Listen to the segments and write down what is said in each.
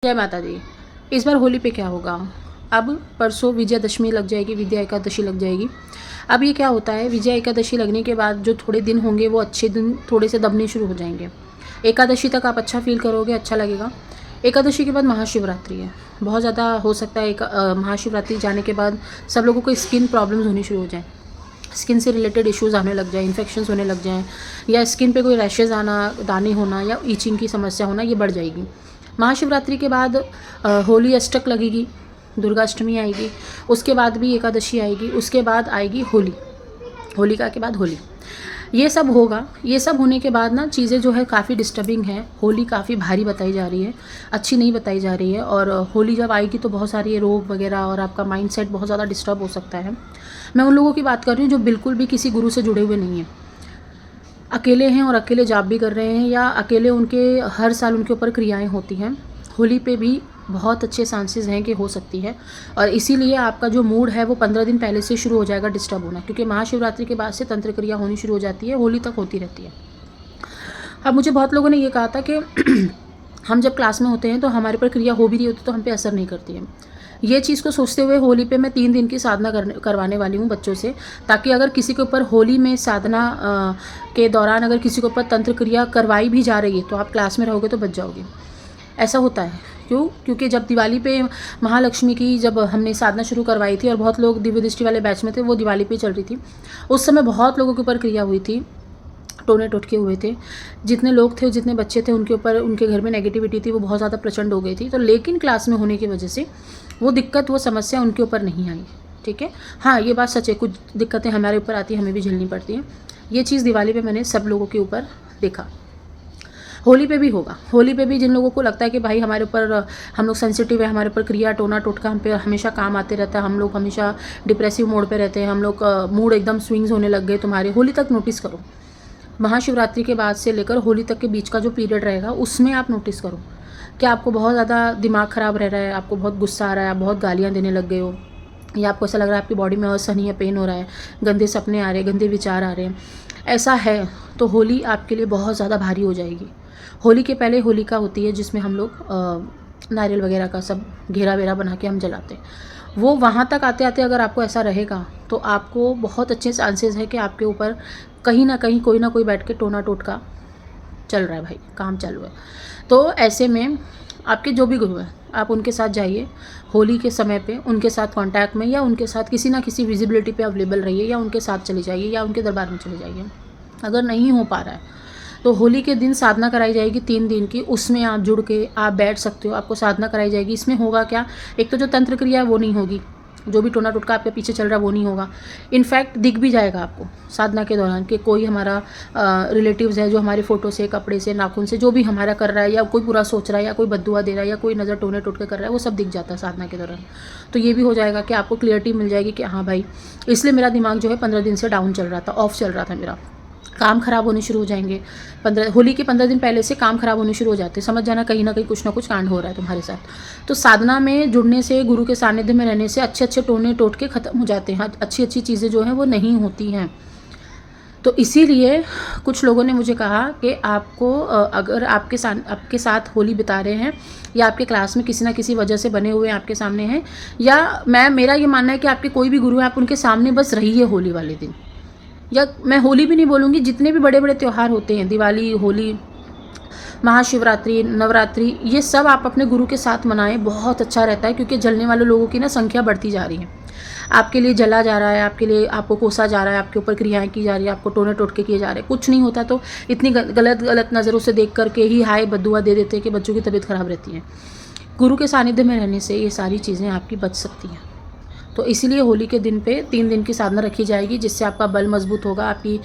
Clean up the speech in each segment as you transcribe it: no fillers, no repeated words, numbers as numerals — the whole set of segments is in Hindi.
जय माता दी। इस बार होली पे क्या होगा? अब परसों विजयादशमी लग जाएगी, विजया एकादशी लग जाएगी। अब ये क्या होता है, विजया एकादशी लगने के बाद जो थोड़े दिन होंगे वो अच्छे दिन थोड़े से दबने शुरू हो जाएंगे। एकादशी तक आप अच्छा फील करोगे, अच्छा लगेगा। एकादशी के बाद महाशिवरात्रि है। बहुत ज़्यादा हो सकता है महाशिवरात्रि जाने के बाद सब लोगों को स्किन प्रॉब्लम्स होनी शुरू हो जाए, स्किन से रिलेटेड इश्यूज़ आने लग जाए, इन्फेक्शंस होने लग जाएँ, या स्किन पे कोई रैशेज़ आना, दाने होना या ईचिंग की समस्या होना, ये बढ़ जाएगी। महाशिवरात्रि के बाद होली अष्टक लगेगी, दुर्गाष्टमी आएगी, उसके बाद भी एकादशी आएगी, उसके बाद आएगी होली, होलिका के बाद होली। ये सब होगा। ये सब होने के बाद ना चीज़ें जो है काफ़ी डिस्टर्बिंग है। होली काफ़ी भारी बताई जा रही है, अच्छी नहीं बताई जा रही है। और होली जब आएगी तो बहुत सारे रोग वगैरह और आपका माइंडसेट बहुत ज़्यादा डिस्टर्ब हो सकता है। मैं उन लोगों की बात कर रही हूँ जो बिल्कुल भी किसी गुरु से जुड़े हुए नहीं हैं, अकेले हैं और अकेले जाप भी कर रहे हैं, या अकेले उनके हर साल उनके ऊपर क्रियाएं होती हैं। होली पे भी बहुत अच्छे चांसेस हैं कि हो सकती है, और इसीलिए आपका जो मूड है वो 15 दिन पहले से शुरू हो जाएगा डिस्टर्ब होना, क्योंकि महाशिवरात्रि के बाद से तंत्र क्रिया होनी शुरू हो जाती है, होली तक होती रहती है। अब मुझे बहुत लोगों ने ये कहा था कि हम जब क्लास में होते हैं तो हमारे पर क्रिया हो भी रही होती तो हम पे असर नहीं करती है। ये चीज़ को सोचते हुए होली पे मैं 3 दिन की साधना करवाने वाली हूँ बच्चों से, ताकि अगर किसी के ऊपर होली में साधना के दौरान अगर किसी के ऊपर तंत्र क्रिया करवाई भी जा रही है तो आप क्लास में रहोगे तो बच जाओगे। ऐसा होता है क्यों? क्योंकि जब दिवाली पे महालक्ष्मी की जब हमने साधना शुरू करवाई थी और बहुत लोग दिव्य दृष्टि वाले बैच में थे, वो दिवाली पे चल रही थी, उस समय बहुत लोगों के ऊपर क्रिया हुई थी, टोने टोटके हुए थे। जितने लोग थे, जितने बच्चे थे, उनके ऊपर उनके घर में नेगेटिविटी थी, वो बहुत ज़्यादा प्रचंड हो गई थी। तो लेकिन क्लास में होने की वजह से वो दिक्कत, वो समस्या उनके ऊपर नहीं आई। ठीक है, हाँ ये बात सच है, कुछ दिक्कतें हमारे ऊपर आती हैं, हमें भी झेलनी पड़ती हैं। ये चीज़ दिवाली पे मैंने सब लोगों के ऊपर देखा। होली पे भी होगा। होली पे भी जिन लोगों को लगता है कि भाई हमारे ऊपर, हम लोग सेंसिटिव है, हमारे ऊपर क्रिया टोना टोटका हम पे हमेशा काम आते रहता है, हम लोग हमेशा डिप्रेसिव मोड पे रहते हैं, हम लोग मूड एकदम स्विंग्स होने लग गए तुम्हारे, होली तक नोटिस करो। महाशिवरात्रि के बाद से लेकर होली तक के बीच का जो पीरियड रहेगा उसमें आप नोटिस करो कि आपको बहुत ज़्यादा दिमाग ख़राब रह रहा है, आपको बहुत गुस्सा आ रहा है, आप बहुत गालियाँ देने लग गए हो, या आपको ऐसा लग रहा है आपकी बॉडी में असहनीय पेन हो रहा है, गंदे सपने आ रहे हैं, गंदे विचार आ रहे हैं। ऐसा है तो होली आपके लिए बहुत ज़्यादा भारी हो जाएगी। होली के पहले होलिका होती है जिसमें हम लोग नारियल वगैरह का सब घेरा वेरा बना के हम जलाते हैं। वो वहाँ तक आते आते अगर आपको ऐसा रहेगा तो आपको बहुत अच्छे चांसेस है कि आपके ऊपर कहीं ना कहीं कोई ना कोई बैठ के टोना टोटका चल रहा है, भाई काम चालू है। तो ऐसे में आपके जो भी गुरु हैं आप उनके साथ जाइए, होली के समय पे उनके साथ कांटेक्ट में, या उनके साथ किसी ना किसी विजिबिलिटी पे अवेलेबल रहिए, या उनके साथ चले जाइए, या उनके दरबार में चले जाइए। अगर नहीं हो पा रहा है तो होली के दिन साधना कराई जाएगी 3 दिन की, उसमें आप जुड़ के आप बैठ सकते हो, आपको साधना कराई जाएगी। इसमें होगा क्या, एक तो जो तंत्र क्रिया है वो नहीं होगी, जो भी टोना टोटका आपके पीछे चल रहा है वो नहीं होगा। इनफैक्ट दिख भी जाएगा आपको साधना के दौरान कि कोई हमारा रिलेटिव्स है जो हमारे फ़ोटो से, कपड़े से, नाखून से जो भी हमारा कर रहा है, या कोई बुरा सोच रहा है, या कोई बद्दुआ दे रहा है, या कोई नज़र टोने टोटके कर रहा है, वो सब दिख जाता है साधना के दौरान। तो ये भी हो जाएगा कि आपको क्लियरिटी मिल जाएगी कि हाँ भाई, इसलिए मेरा दिमाग जो है 15 दिन से डाउन चल रहा था, ऑफ चल रहा था, मेरा काम खराब होने शुरू हो जाएंगे। होली के 15 दिन पहले से काम खराब होने शुरू हो जाते हैं, समझ जाना कहीं ना कुछ कांड हो रहा है तुम्हारे साथ। तो साधना में जुड़ने से, गुरु के सानिध्य में रहने से अच्छे अच्छे टोने टोटके खत्म हो जाते हैं, अच्छी अच्छी चीज़ें जो हैं वो नहीं होती हैं। तो इसीलिए कुछ लोगों ने मुझे कहा कि आपको अगर आपके साथ होली बिता रहे हैं, या आपके क्लास में किसी ना किसी वजह से बने हुए आपके सामने हैं, या मेरा ये मानना है कि आपके कोई भी गुरु है, आप उनके सामने बस रहिए होली वाले दिन। या मैं होली भी नहीं बोलूँगी, जितने भी बड़े बड़े त्यौहार होते हैं, दिवाली, होली, महाशिवरात्रि, नवरात्रि, ये सब आप अपने गुरु के साथ मनाएं, बहुत अच्छा रहता है। क्योंकि जलने वाले लोगों की ना संख्या बढ़ती जा रही है, आपके लिए जला जा रहा है, आपके लिए आपको कोसा जा रहा है, आपके ऊपर क्रियाएं की जा रही है, आपको टोने टोटके किए जा रहे हैं। कुछ नहीं होता तो इतनी गलत नज़रों से देख करके ही हाय बद्दुआ दे देते हैं कि बच्चों की तबीयत खराब रहती है। गुरु के सानिध्य में रहने से ये सारी चीज़ें आपकी बच सकती हैं। तो इसीलिए होली के दिन पे 3 दिन की साधना रखी जाएगी, जिससे आपका बल मजबूत होगा, आपकी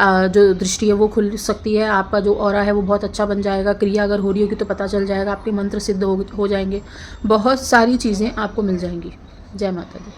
जो दृष्टि है वो खुल सकती है, आपका जो ऑरा है वो बहुत अच्छा बन जाएगा, क्रिया अगर हो रही होगी तो पता चल जाएगा, आपके मंत्र सिद्ध हो जाएंगे, बहुत सारी चीज़ें आपको मिल जाएंगी। जय माता दी।